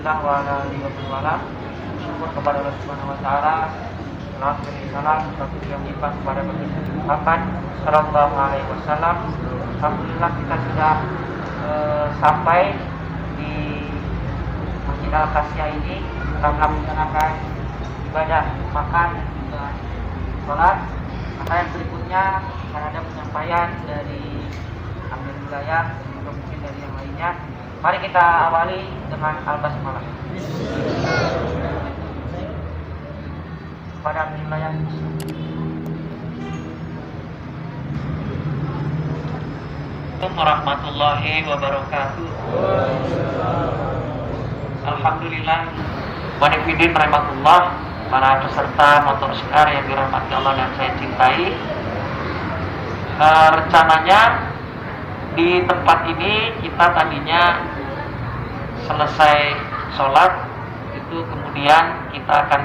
Rasulillah wa ala alihi wa sallam. Syukur kepada Allah Subhanahu wa taala. Salam tapi yang lipat kepada baginda Muhammad sallallahu alaihi wasallam. Alhamdulillah kita sudah sampai di Masjid Al-Qasiyah ini setelah melaksanakan ibadah makan dan sholat. Maka yang berikutnya akan ada penyampaian dari Amir Wilayah dan juga mungkin dari yang lainnya. Mari kita awali dengan Al-Basmalah. Pada Amir Wilayah. Assalamualaikum warahmatullahi wabarakatuh. Alhamdulillah. Wanifidin rahmatullah, para peserta motor syiar yang dirahmati Allah dan saya cintai. Rencananya di tempat ini kita tadinya selesai sholat itu kemudian kita akan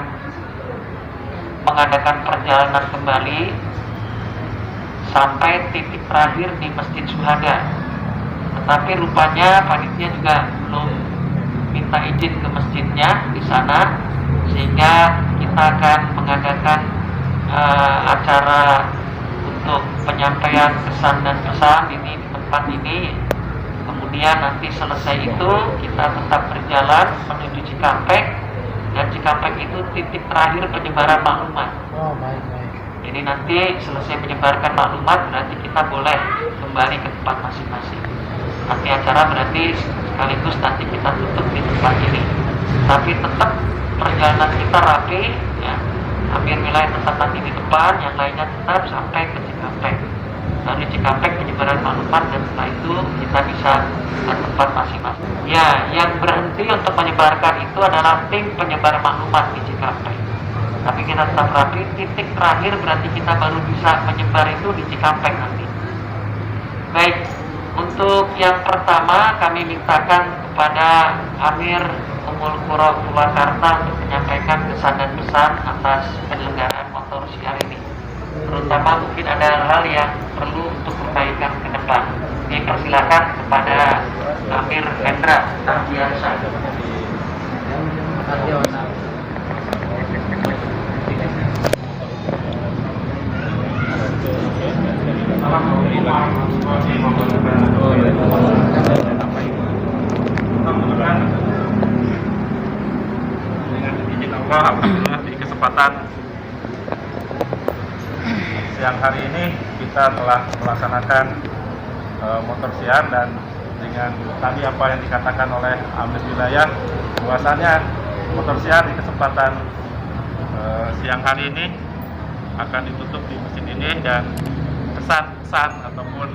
mengadakan perjalanan kembali sampai titik terakhir di Masjid Syuhada. Tetapi rupanya panitia juga belum minta izin ke masjidnya di sana, sehingga kita akan mengadakan acara untuk penyampaian kesan dan pesan ini di tempat ini. Kemudian nanti selesai itu kita tetap berjalan menuju Cikampek, dan Cikampek itu titik terakhir penyebaran maklumat. Oh, baik. Jadi nanti selesai menyebarkan maklumat berarti kita boleh kembali ke tempat masing-masing. Nanti acara berarti sekaligus nanti kita tutup di tempat ini. Tapi tetap perjalanan kita rapi, ya. Amir Wilayah tetap nanti di depan, yang lainnya tetap sampai ke Cikampek. Dari Cikampek penyebaran maklumat dan setelah itu kita bisa ke tempat masing-masing. Ya, yang berhenti untuk menyebarkan itu adalah tim penyebar maklumat di Cikampek. Tapi kita tetap rapi, titik terakhir berarti kita baru bisa menyebar itu di Cikampek nanti. Baik, untuk yang pertama kami mintakan kepada Amir Ummul Qura Purwakarta untuk menyampaikan kesan dan pesan atas penyelenggaraan motor syiar ini. Terutama mungkin ada hal yang perlu untuk perbaikan ke depan. Dipersilakan kepada Amir Hendra Tarbiasa. Alhamdulillah di kesempatan siang hari ini kita telah melaksanakan motor syiar, dan dengan tadi apa yang dikatakan oleh Amir Wilayah bahwasannya motor syiar di kesempatan siang hari ini akan ditutup di masjid ini, dan pesan-pesan ataupun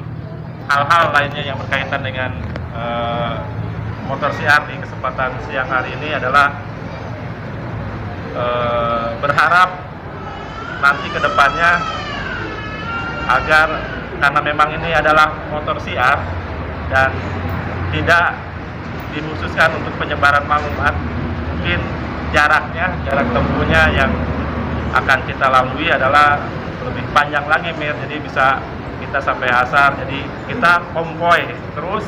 hal-hal lainnya yang berkaitan dengan motor syiar di kesempatan siang hari ini adalah berharap nanti ke depannya agar, karena memang ini adalah motor syiar dan tidak dikhususkan untuk penyebaran maklumat, mungkin jarak tempuhnya yang akan kita lalui adalah lebih panjang lagi, Mir. Jadi bisa kita sampai asar. Jadi kita konvoy terus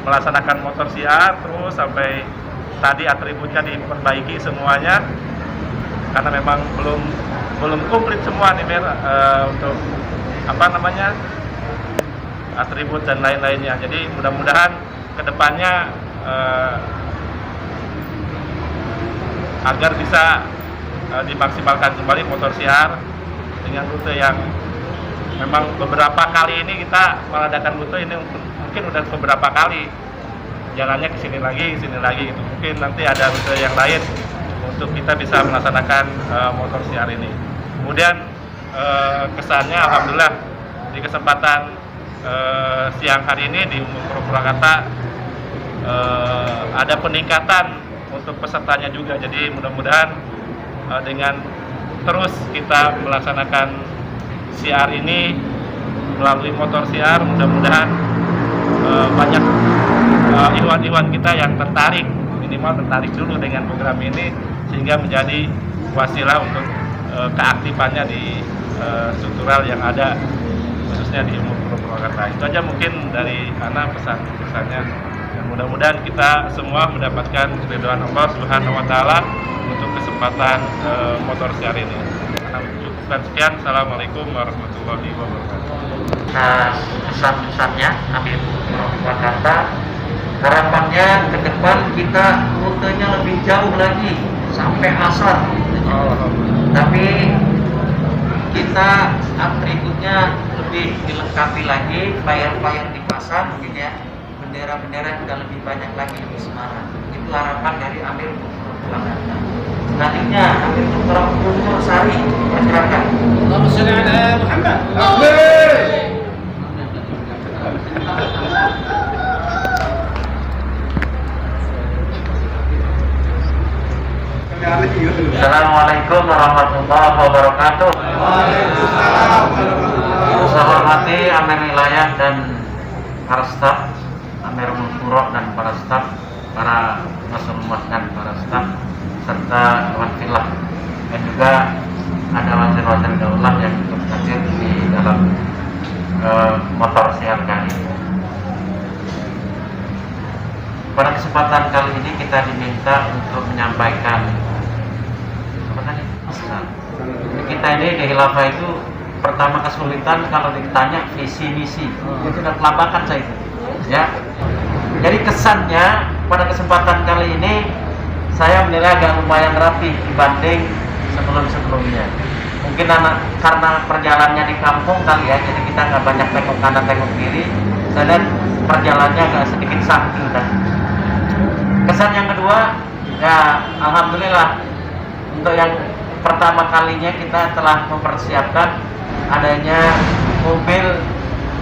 melaksanakan motor syiar terus sampai tadi atributnya diperbaiki semuanya, karena memang belum komplit semua nih, Mir, untuk atribut dan lain-lainnya. Jadi mudah-mudahan kedepannya agar bisa dimaksimalkan kembali motor syiar dengan rute yang memang beberapa kali ini kita mengadakan rute ini, mungkin udah beberapa kali jalannya ke sini lagi gitu. Mungkin nanti ada rute yang lain untuk kita bisa melaksanakan motor syiar ini. Kemudian kesannya alhamdulillah di kesempatan siang hari ini di Ummul Qura Purwakarta ada peningkatan untuk pesertanya juga. Jadi mudah-mudahan dengan terus kita melaksanakan syiar ini melalui motor syiar, mudah-mudahan banyak ikhwan-ikhwan kita yang tertarik, minimal tertarik dulu dengan program ini, sehingga menjadi wasilah untuk keaktifannya di struktural yang ada khususnya di Ummul Qura Purwakarta. Itu aja mungkin dari Ana pesan-pesannya. Mudah-mudahan kita semua mendapatkan keridhaan Allah Subhanahu wa taala untuk kesempatan motor siar ini. Cukupkan sekian. Assalamualaikum warahmatullahi wabarakatuh. Nah, pesan-pesannya Amir Purwakarta, harapannya ke depan kita rutenya lebih jauh lagi sampai asar. Tapi kita atributnya lebih dilengkapi lagi, flyer-flyer dipasang, gitu ya, bendera-bendera juga lebih banyak lagi di Semarang. Itu harapan dari Amir Purwakarta. Selanjutnya Amir Purwosari, persilakan. Allahumma shalli ala Muhammad. Assalamualaikum warahmatullahi wabarakatuh. Saya hormati Amir Wilayah dan para staf, Amir Puro dan para staf, para Rasulullah dan para staf, serta Dewan Filah, dan juga ada wazir-wazir daulah yang ikut hadir di dalam motor siar kali ini. Pada kesempatan kali ini kita diminta untuk menyampaikan pesan. Kita ini di Khilafah itu pertama kesulitan kalau ditanya visi misi, itu sudah kelabakan saya itu, ya. Jadi kesannya pada kesempatan kali ini saya menilai agak lumayan rapi dibanding sebelum-sebelumnya. Mungkin karena perjalanannya di kampung kali ya, jadi kita nggak banyak tengok kanan tengok kiri. Saya lihat perjalanannya agak sedikit sakti dan kesan yang kedua, ya alhamdulillah untuk yang pertama kalinya kita telah mempersiapkan adanya mobil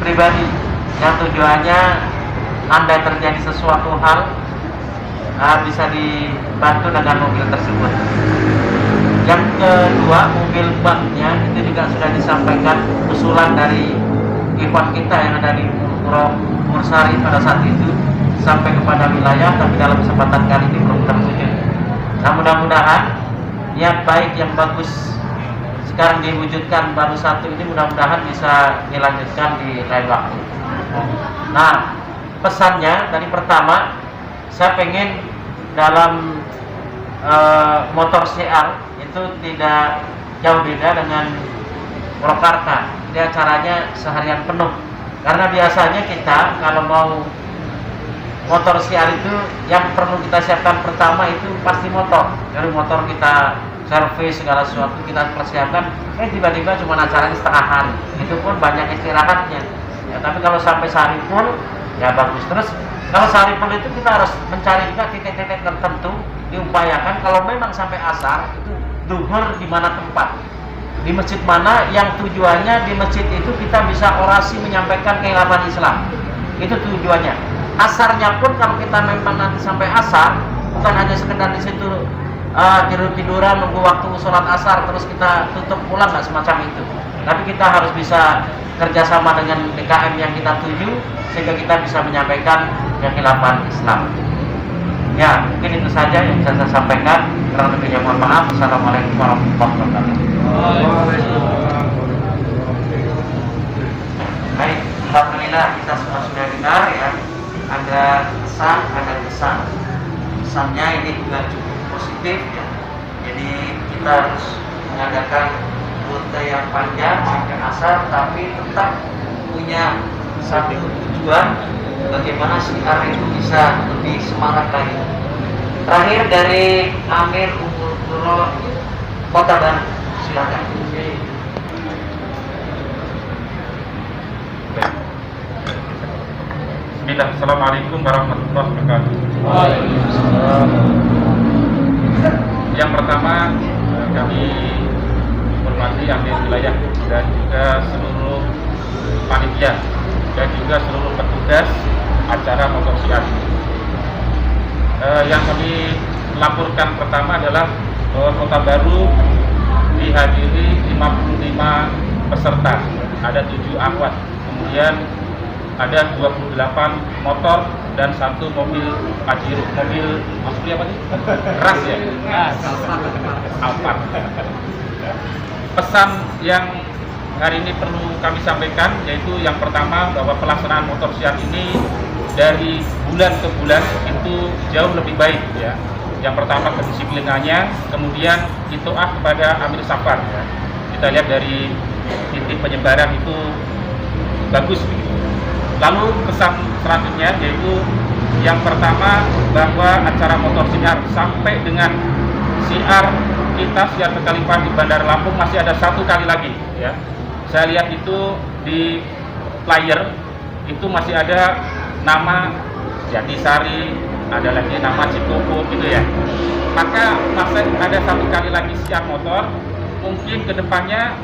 pribadi yang tujuannya andai terjadi sesuatu hal bisa dibantu dengan mobil tersebut. Yang kedua, mobil baknya itu juga sudah disampaikan usulan dari ikhwan kita yang ada di Purwosari pada saat itu sampai kepada wilayah, tapi dalam kesempatan kali ini belum terwujud. Nah, mudah-mudahan niat baik yang bagus sekarang diwujudkan baru satu ini, mudah-mudahan bisa dilanjutkan di lain waktu. Nah, pesannya dari pertama, saya pengen dalam motor CR itu tidak jauh beda dengan Purwakarta. Dia acaranya seharian penuh, karena biasanya kita kalau mau motor CR itu yang perlu kita siapkan pertama itu pasti motor. Dari motor kita servis segala sesuatu kita persiapkan, tiba-tiba cuma acaranya setengah hari, itu pun banyak istirahatnya ya. Tapi kalau sampai sehari full ya bagus. Terus kalau sehari full itu kita harus mencari juga titik-titik tertentu, diupayakan kalau memang sampai asar itu duhur di mana tempat, di masjid mana yang tujuannya di masjid itu kita bisa orasi menyampaikan keilmuan Islam, itu tujuannya. Asarnya pun kalau kita memang nanti sampai asar, bukan hanya sekedar di situ tidur-tiduran nunggu waktu sholat asar terus kita tutup pulang, nggak semacam itu. Tapi kita harus bisa kerjasama dengan DKM yang kita tuju sehingga kita bisa menyampaikan kekhilafan Islam. Ya, mungkin itu saja yang bisa saya sampaikan. Kurang lebihnya mohon maaf. Assalamualaikum warahmatullahi wabarakatuh. Baik, alhamdulillah kita semua sudah dengar ya. Ada kesan, ada kesan. Kesannya ini juga cukup positif ya. Jadi kita harus mengadakan rute yang panjang sampai asar, tapi tetap punya satu tujuan, bagaimana siar itu bisa lebih semangat lagi. Terakhir dari Amir Puro Kota Baru, silakan. Bismillah. Assalamualaikum warahmatullahi wabarakatuh. Yang pertama, kami hormati Amir Wilayah dan juga seluruh panitia dan juga seluruh petugas acara motor siar. Yang kami laporkan pertama adalah bahwa Kota Baru dihadiri 55 peserta, ada 7 akhwat, kemudian ada 28 motor dan 1 mobil Pajero, mobil maksudnya apa nih? Keras ya? Alphard. Pesan yang hari ini perlu kami sampaikan yaitu yang pertama, bahwa pelaksanaan motor siar ini dari bulan ke bulan itu jauh lebih baik ya. Yang pertama kedisiplinannya, kemudian itaat kepada Amir Safar ya. Kita lihat dari titik penyebaran itu bagus begitu. Lalu kesan selanjutnya yaitu yang pertama bahwa acara motor siar sampai dengan siar kita siar kekhalifahan di Bandar Lampung masih ada 1 kali lagi ya. Saya lihat itu di flyer itu masih ada nama Jatisari, ada lagi nama Cikopo gitu ya. Maka masih ada 1 kali lagi siar motor, mungkin kedepannya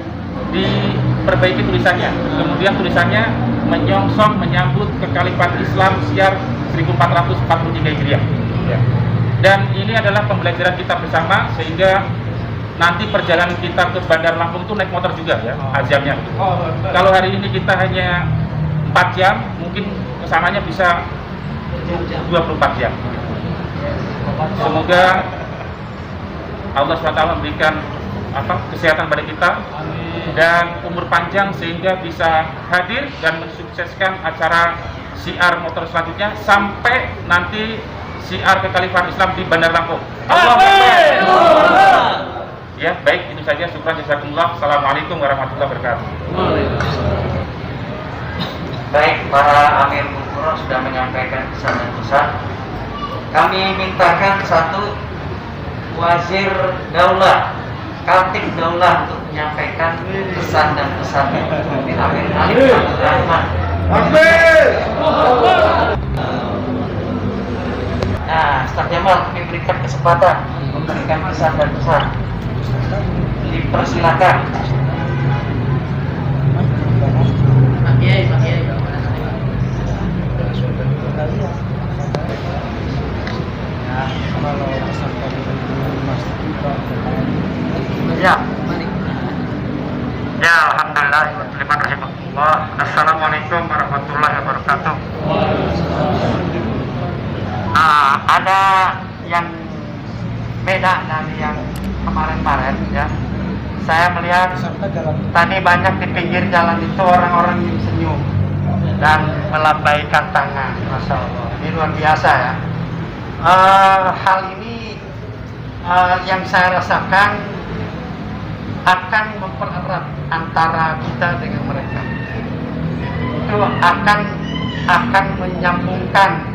diperbaiki tulisannya. Kemudian tulisannya menyongsong menyambut kekhalifahan Islam siar 1443 Hijriah. Ya. Dan ini adalah pembelajaran kita bersama sehingga nanti perjalanan kita ke Bandar Lampung itu naik motor juga ya, azamnya. Kalau hari ini kita hanya 4 jam, mungkin kesananya bisa 24 jam. Semoga Allah SWT memberikan kesehatan pada kita dan umur panjang sehingga bisa hadir dan mensukseskan acara siar motor selanjutnya sampai nanti siar kekhalifahan Islam di Bandar Lampung. Allahu Akbar. Ya, baik, itu saja. Syukran jazakumullah. Assalamualaikum warahmatullahi wabarakatuh. Baik, para Amir Mukuro sudah menyampaikan pesan dan pesan. Kami mintakan satu Wazir Daulah, Kaltim Daulah untuk menyampaikan pesan dan pesan. Amin amin. Alif Rahman. Nah, Ustaz Jamal, kami berikan kesempatan memberikan pesan dan pesan. Dipersilakan. Ya. Ya, alhamdulillah. Terima kasih Allah. Assalamualaikum warahmatullahi wabarakatuh. Ada yang beda dari yang kemarin-kemarin ya. Saya melihat tadi banyak di pinggir jalan itu orang-orang yang senyum dan melambaikan tangan, masya Allah. Ini luar biasa ya. Hal ini yang saya rasakan akan mempererat antara kita dengan mereka. Itu akan menyambungkan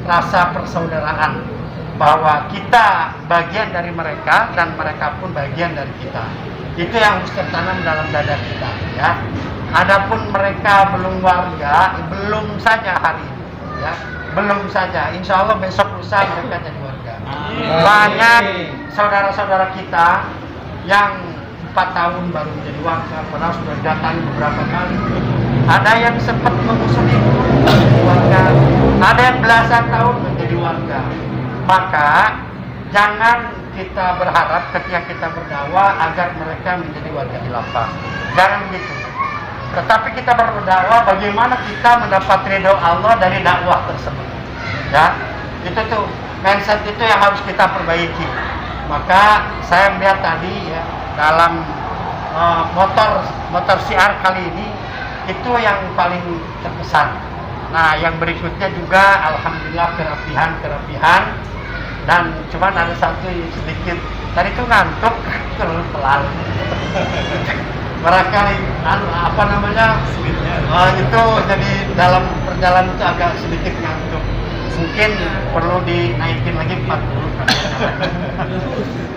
rasa persaudaraan bahwa kita bagian dari mereka dan mereka pun bagian dari kita. Itu yang harus tertanam dalam dada kita ya. Adapun mereka belum warga, belum saja hari ini ya. Belum saja, insya Allah besok lusa mereka jadi warga. Banyak saudara-saudara kita yang 4 tahun baru menjadi warga, padahal sudah datang beberapa kali. Ada yang sempat mengusuli menjadi warga, ada yang belasan tahun menjadi warga. Maka jangan kita berharap ketika kita berdakwah agar mereka menjadi warga khilafah. Jangan begitu. Tetapi kita berdakwah bagaimana kita mendapat ridho Allah dari dakwah tersebut. Ya, itu tuh mindset itu yang harus kita perbaiki. Maka saya melihat tadi ya dalam motor siar kali ini itu yang paling terkesan. Nah, yang berikutnya juga alhamdulillah kerapihan dan cuman ada satu sedikit tadi itu ngantuk terlalu pelan. Barangkali itu jadi dalam perjalanan itu agak sedikit ngantuk. Mungkin perlu dinaikin lagi 40 kan.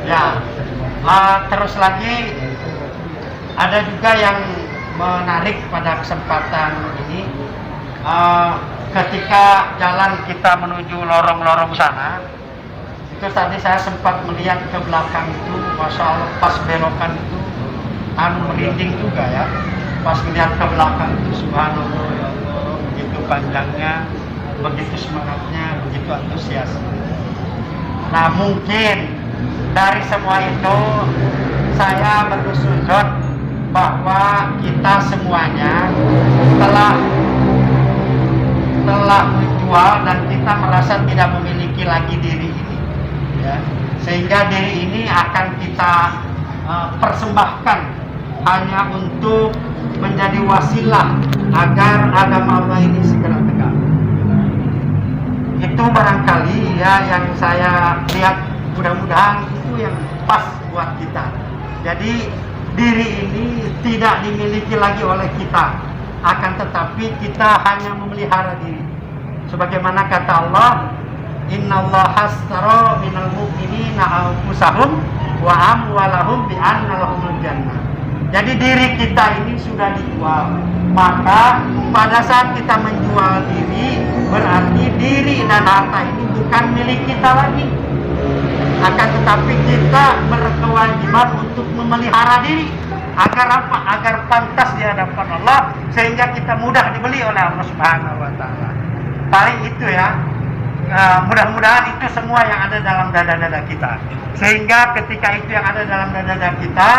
Ya. Terus lagi ada juga yang menarik pada kesempatan ini ketika jalan kita menuju lorong-lorong sana itu tadi saya sempat melihat ke belakang itu, masya Allah pas belokan itu merinding juga ya, pas melihat ke belakang itu subhanallah ya Allah, begitu panjangnya, begitu semangatnya, begitu antusias. Nah mungkin dari semua itu saya bersujon bahwa kita semuanya telah menjual dan kita merasa tidak memiliki lagi diri ini ya. Sehingga diri ini akan kita persembahkan hanya untuk menjadi wasilah agar agama Allah ini segera tegak. Itu barangkali ya yang saya lihat, mudah-mudahan itu yang pas buat kita. Jadi diri ini tidak dimiliki lagi oleh kita, akan tetapi kita hanya memelihara diri. Sebagaimana kata Allah, innallaha astara minal mu'minina anfusahum wa amwalahum bi anna lahumul jannah. Jadi diri kita ini sudah dijual. Maka pada saat kita menjual diri, berarti diri dan harta ini bukan milik kita lagi. Akan tetapi kita berkewajiban untuk memelihara diri. Agar apa? Agar pantas di hadapan Allah, sehingga kita mudah dibeli oleh Allah Subhanahu wa taala. Paling itu ya. Mudah-mudahan itu semua yang ada dalam dada-dada kita. Sehingga ketika itu yang ada dalam dada-dada kita,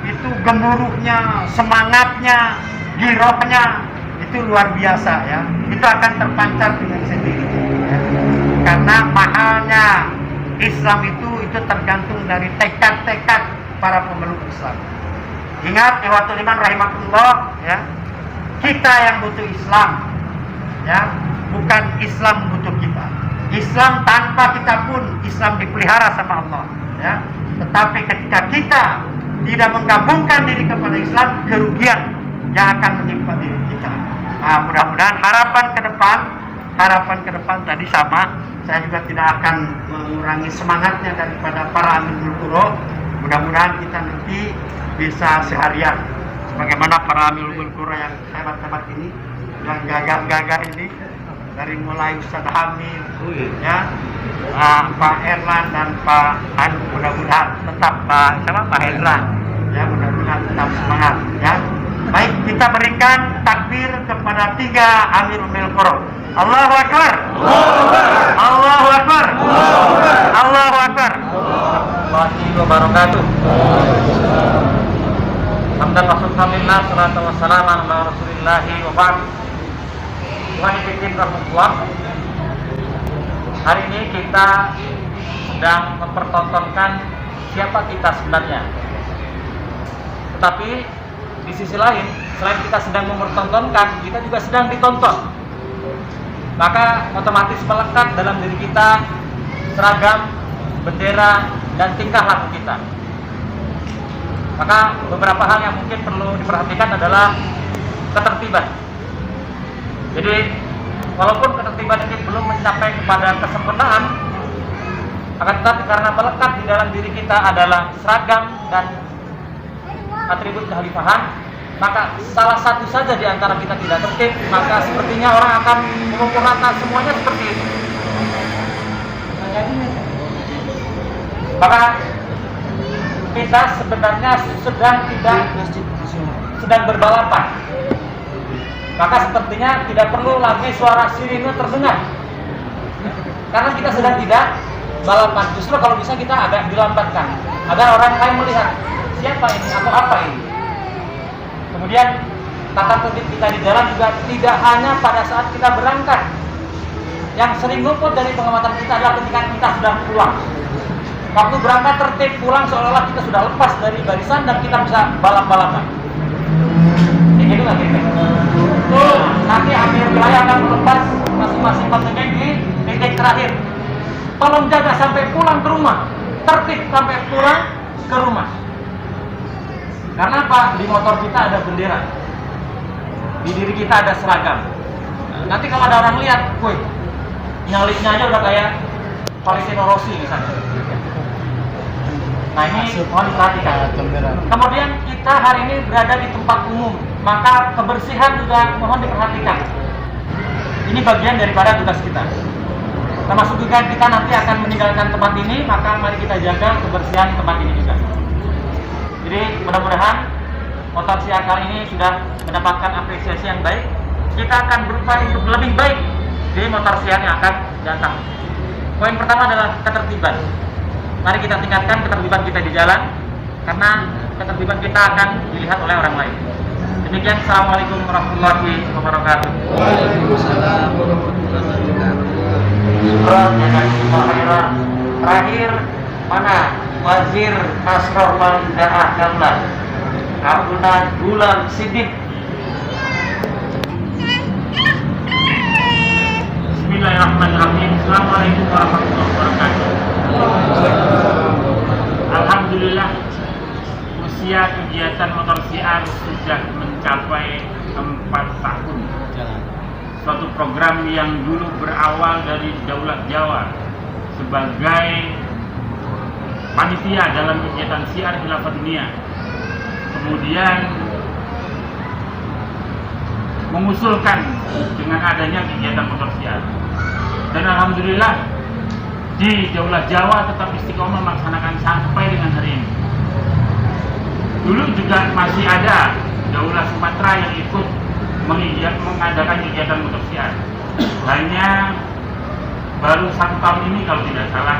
itu gemuruhnya, semangatnya, girohnya itu luar biasa ya. Itu akan terpancar dengan sendirinya ya. Karena mahalnya Islam itu tergantung dari tekad-tekad para pemeluk Islam. Ingat, ikhwatul iman rahimakumullah ya. Kita yang butuh Islam ya, bukan Islam butuh kita. Islam tanpa kita pun Islam dipelihara sama Allah ya. Tetapi ketika kita tidak menggabungkan diri kepada Islam, kerugian yang akan menimpa diri kita. Nah, mudah-mudahan harapan ke depan tadi sama. Saya juga tidak akan mengurangi semangatnya daripada para amil qura. Mudah-mudahan kita nanti bisa seharian sebagaimana para amil qura yang hebat-hebat ini, yang gagah-gagah ini, dari mulai Ustaz Hamid ya, Pak Erlan dan Pak Anu, mudah-mudahan tetap Pak Hendra ya, mudah-mudahan tetap semangat ya. Baik, kita berikan takbir kepada 3 Amirul Qura. Allahu Akbar. Allahu Akbar. Allahu Akbar. Warahmatullahi wabarakatuh. Hamdan wa syukran, salatu wassalamu ala Rasulillah wa ba'd. Tuhan dipimpin rahmatullah. Hari ini kita sedang mempertontonkan siapa kita sebenarnya. Tetapi di sisi lain, selain kita sedang mempertontonkan, kita juga sedang ditonton. Maka otomatis melekat dalam diri kita seragam, bendera, dan tingkah laku kita. Maka beberapa hal yang mungkin perlu diperhatikan adalah ketertiban. Jadi walaupun ketertiban ini belum mencapai kepada kesempurnaan, akan tetapi karena melekat di dalam diri kita adalah seragam dan atribut kehalifahan, maka salah satu saja di antara kita tidak tertib, maka sepertinya orang akan menyempurnakan semuanya seperti itu. Maka kita sebenarnya sedang berbalapan. Maka sepertinya tidak perlu lagi suara sirine terdengar, karena kita sedang tidak balapan. Justru kalau bisa kita agak dilambatkan agar orang lain melihat siapa ini atau apa ini. Kemudian tata tertib kita di jalan juga tidak hanya pada saat kita berangkat. Yang sering luput dari pengamatan kita adalah ketika kita sudah pulang. Waktu berangkat tertib, pulang seolah-olah kita sudah lepas dari barisan dan kita bisa balap-balapan. Gitu nggak kira-kira? Nanti akhir wilayah akan melepas masing-masing kontingen di titik terakhir. Tolong jaga sampai pulang ke rumah, tertib sampai pulang ke rumah. Karena apa? Di motor kita ada bendera, di diri kita ada seragam. Nanti kalau ada orang lihat, woi, nyalipnya aja udah kayak Valentino Rossi misalnya. Nah ini mohon diperhatikan. Kemudian kita hari ini berada di tempat umum, maka kebersihan juga mohon diperhatikan. Ini bagian daripada tugas kita. Termasuk juga kita nanti akan meninggalkan tempat ini, maka mari kita jaga kebersihan tempat ini juga. Jadi mudah-mudahan motor siar kali ini sudah mendapatkan apresiasi yang baik. Kita akan berupaya untuk lebih baik di motor siar yang akan datang. Poin pertama adalah ketertiban. Mari kita tingkatkan ketertiban kita di jalan, karena ketertiban kita akan dilihat oleh orang lain. Demikian, assalamualaikum warahmatullahi wabarakatuh. Waalaikumsalam warahmatullahi wabarakatuh. Terakhir mana Wazir Asror Maldaah Damlan Abdullah Gulam Siddiq. Bismillahirrahmanirrahim. Bismillahirrahmanirrahim. Assalamualaikum warahmatullahi wabarakatuh. Alhamdulillah, usia kegiatan motor siar sudah mencapai 4 tahun. Suatu program yang dulu berawal dari Daulat Jawa sebagai panitia dalam kegiatan siar khilafah dunia, kemudian mengusulkan dengan adanya kegiatan motor siar, dan alhamdulillah di Daulat Jawa tetap istiqomah melaksanakan sampai dengan hari ini. Dulu juga masih ada Daulat Sumatera yang ikut mengadakan kegiatan motor siar. Hanya baru 1 tahun ini kalau tidak salah,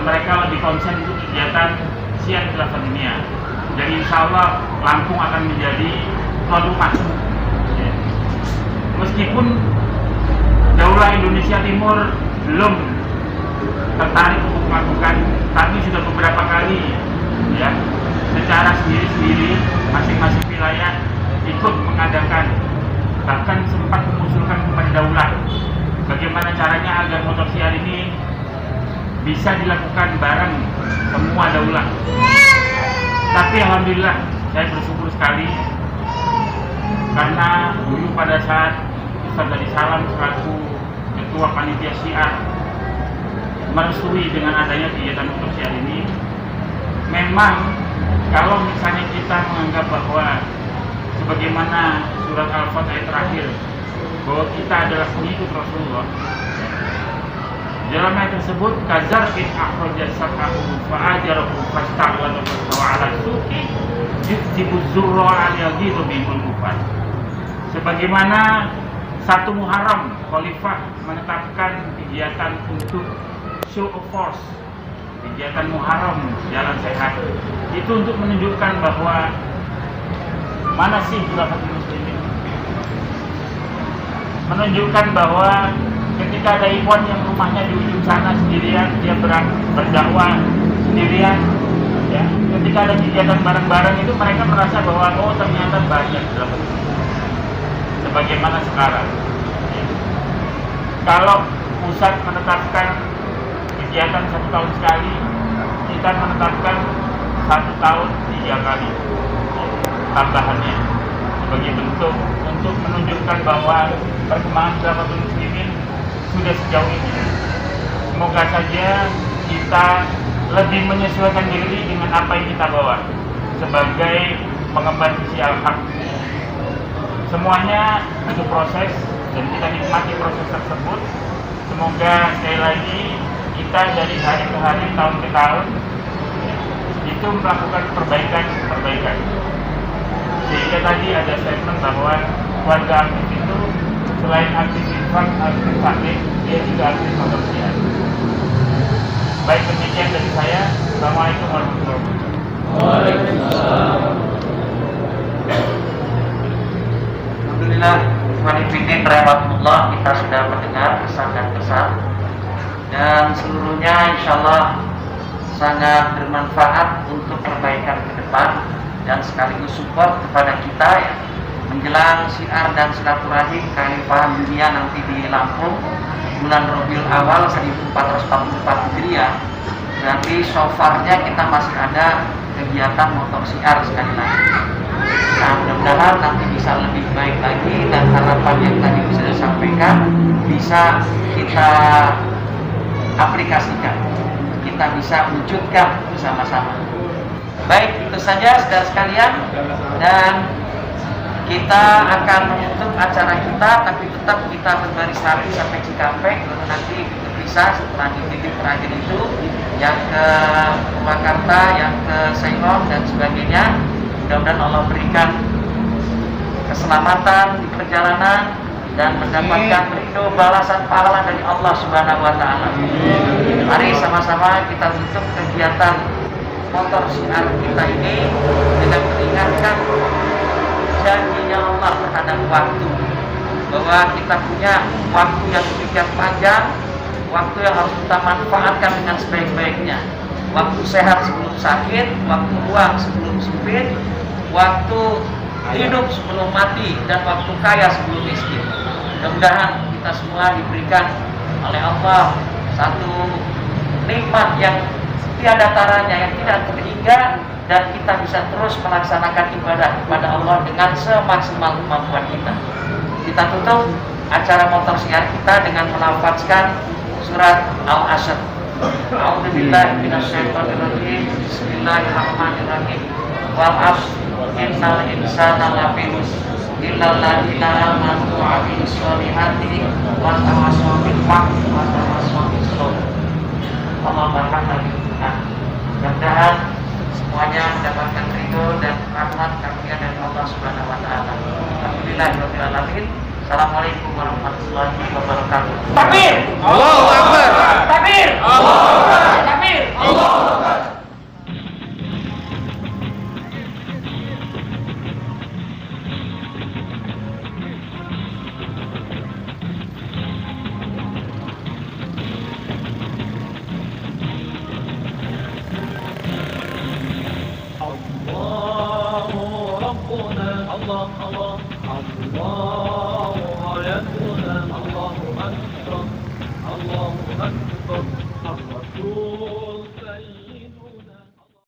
mereka lebih konsen untuk kegiatan siar khilafah dunia. Dan insya Allah Lampung akan menjadi tuan rumah. Meskipun Daulah Indonesia Timur belum tertarik untuk melakukan, tapi sudah beberapa kali ya secara sendiri-sendiri masing-masing wilayah ikut mengadakan, bahkan sempat mengusulkan kepada Daulah bagaimana caranya agar motor siar ini bisa dilakukan bareng semua Daulah. Tapi alhamdulillah saya bersyukur sekali karena dulu pada saat Ustaz Hadi Salam selaku ketua panitia siar merestui dengan adanya kegiatan motor siar ini. Memang kalau misalnya kita menganggap bahwa sebagaimana surat Al-Fatihah terakhir bahwa kita adalah pengikut Rasulullah, dalam ayat tersebut kazarkin akhraja sab'ahu fa'ajarahu fasta'wadahu fasta'ala suki yuktibuz zurra al-yaghidhu bihul kufar. Sebagaimana 1 Muharram Khalifah menetapkan kegiatan untuk show of force, kegiatan Muharram jalan sehat, itu untuk menunjukkan bahwa mana sih khilafatul muslimin, menunjukkan bahwa ketika ada ikhwan yang rumahnya di ujung sana sendirian, dia berdakwah sendirian ya, ketika ada kegiatan bareng-bareng itu mereka merasa bahwa oh ternyata banyak khilafatul muslimin. Sebagaimana sekarang ya. Kalau pusat menetapkan kegiatan 1 tahun sekali, kita menetapkan 1 tahun 3 kali tambahannya sebagai bentuk untuk menunjukkan bahwa perkembangan khilafatul muslimin sudah sejauh ini. Semoga saja kita lebih menyesuaikan diri dengan apa yang kita bawa sebagai pengemban sisi al-haq. Semuanya butuh proses dan kita nikmati proses tersebut. Semoga sekali lagi kita dari hari ke hari, tahun ke tahun itu melakukan perbaikan. Sehingga tadi ada statement bahwa warga aktif itu selain aktif infak, aktif taklim, dia juga aktif motor siar. Baik, demikian dari saya. Assalamualaikum warahmatullahi wabarakatuh. Waalaikumsalam. Alhamdulillah, Ikhwan rahmatullah, kita sudah mendengar kesan dan pesan, dan seluruhnya insyaallah sangat bermanfaat untuk perbaikan ke depan dan sekaligus support kepada kita ya, menjelang syiar dan silaturahim kekhalifahan dunia nanti di Lampung bulan Rabiul Awal 1444 Hijriah. Berarti so far-nya kita masih ada kegiatan motor syiar sekali lagi. Nah, mudah-mudahan nanti bisa lebih baik lagi dan harapan yang tadi bisa disampaikan bisa kita aplikasikan, kita bisa wujudkan bersama-sama. Baik, itu saja saudara sekalian, dan kita akan menutup acara kita, tapi tetap kita berbaris rapi sampai Cikampek, lalu nanti berpisah setelah di titik terakhir itu yang ke Purwakarta, yang ke Ceylon dan sebagainya. Mudah-mudahan Allah berikan keselamatan di perjalanan dan mendapatkan ridho balasan pahala dari Allah Subhanahu wa Ta'ala. Mari sama-sama kita tutup kegiatan motor syiar kita ini dengan mengingatkan janjinya Allah terhadap waktu, bahwa kita punya waktu yang demikian panjang, waktu yang harus kita manfaatkan dengan sebaik-baiknya. Waktu sehat sebelum sakit, waktu luang sebelum sempit, waktu hidup sebelum mati, dan waktu kaya sebelum miskin. Mudah-mudahan kita semua diberikan oleh Allah satu nikmat yang tiada taranya, yang tidak terhingga, dan kita bisa terus melaksanakan ibadah kepada Allah dengan semaksimal kemampuan kita. Kita tutup acara motor siar kita dengan melafazkan surat Al-Asr. A'udzubillahi minasyaitonirrajim. Bismillahirrahmanirrahim. Wal 'ashr innal insana lafi khusr illal ladzina amanu wa 'amilus sholihati wa tawassaw bil haqqi wa tawassaw bis sabr. Allahumma rahmati. Mudah-mudahan semuanya mendapatkan ridho dan rahmat karunia dari Allah Subhanahu wa taala. Alhamdulillahirabbil alamin. Assalamualaikum warahmatullahi wabarakatuh. Takbir! Allahu Akbar. Takbir! Allahu Akbar. Takbir! Allahu Akbar. الله أكبر الله أكبر